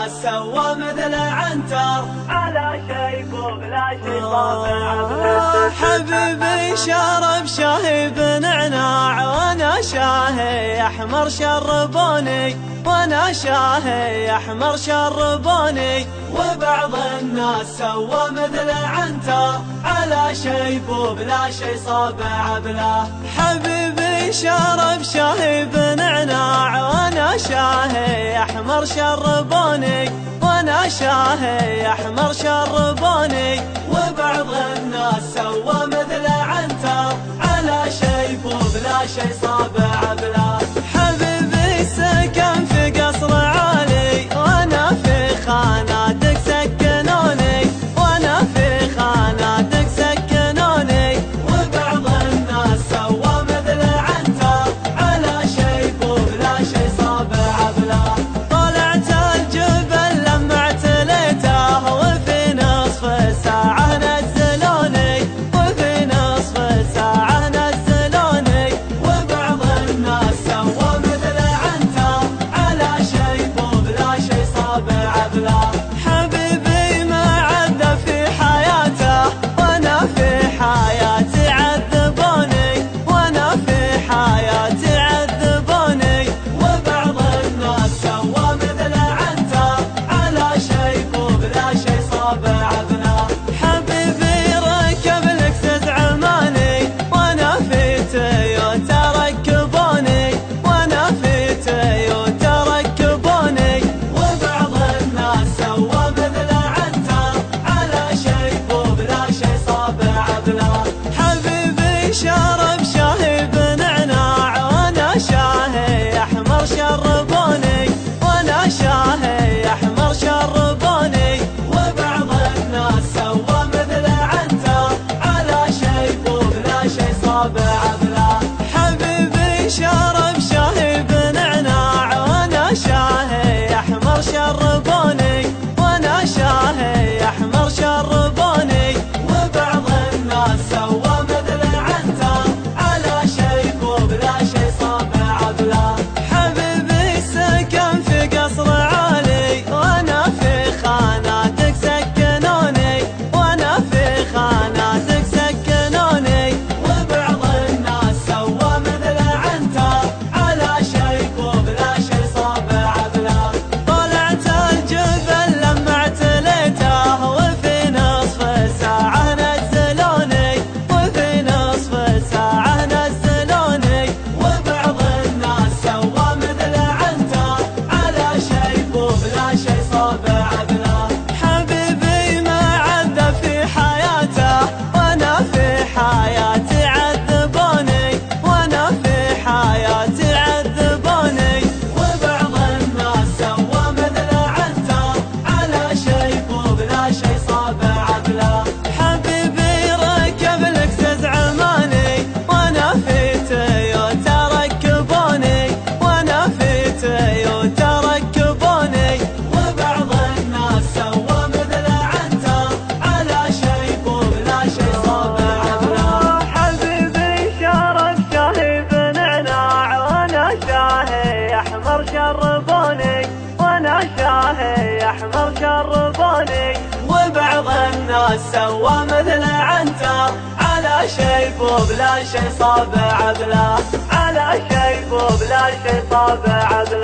الناس سوى مثل عنتر على شيب وبلا شي طابع. حبيبي شرب شاهي بنعناع وانا شاهي احمر شربوني، وانا شاهي احمر شربوني. وبعض الناس سوى مثل عنتر على شيب وبلا شي صابع بلا. حبيبي شرب شاهي بنعناع وانا شاهي احمر شربوني، وانا شاهي احمر شربوني. وبعض الناس سوى مثل عنتر على شيب وبلا شي صابع بلا. حبيبي سكن في قصر عالي وانا في خاناتك سكنوني، وانا في خاناتك سكنوني. وبعض الناس سوى مثل عنتر على شيب وبلا شي صابع بلا. طلعت الجبل لما اعتليته وفي نصف ساعة نزلوني، وفي نصف ساعة نزلوني. وبعض الناس سوى مثل عنتر على شيب وبلا شي صابع بلا. حبيبي ما عذب في حياته وانا في حياتي عذبوني، وانا في حياتي عذبوني. وبعض الناس سوى مثل عنتر على شيب وبلا شي صابع بلا. حبيبي ركب لكسس عماني وانا في تويوتا ركبوني، وانا في تويوتا ركبوني. وبعض الناس سوى مثل عنتر على شيب وبلا شي صابع بلا. حبيبي شرب شاهي بنعناع وانا شاهي احمر شربوني، وانا شاهي احمر شربوني. وبعض الناس سوى مثل عنتر على شيب وبلا شي صابع بلا. حبيبي شرب شاهي بنعناع وانا شاهي احمر شربوني، وانا شاهي احمر شربوني. وبعض الناس سوى مثل عنتر على شيب وبلا شي صابع بلا. حبيبي سكن في قصر عالي وانا في خاناتك سكنوني، وانا في خاناتك سكنوني. وبعض الناس سوى مثل عنتر على شيب وبلا شي صابع بلا. طلعت الجبل لما اعتليته وفي نصف ساعة نزلوني، وفي نصف ساعة نزلوني. وبعض الناس سوى مثل عنتر على شيب وبلا شي صابع بلا. حبيبي ما عذب في حياته وانا في حياتي عذبوني، وانا في حياتي عذبوني. وبعض الناس سوى مثل عنتر على شيب وبلا شي صابع بلا. حبيبي ركب لكسس عماني وانا في تويوتا ركبوني، وانا في تويوتا ركبوني. وبعض الناس سوى مثل عنتر على شيب وبلا شي صابع بلا. حبيبي شرب شاهي بنعناع وانا شاهي احمر شربوني، وانا شاهي احمر شربوني. وبعض الناس سوى مثل عنتر على شيب وبلا شي صابع بلا، على شيب وبلا شي صابع بلا.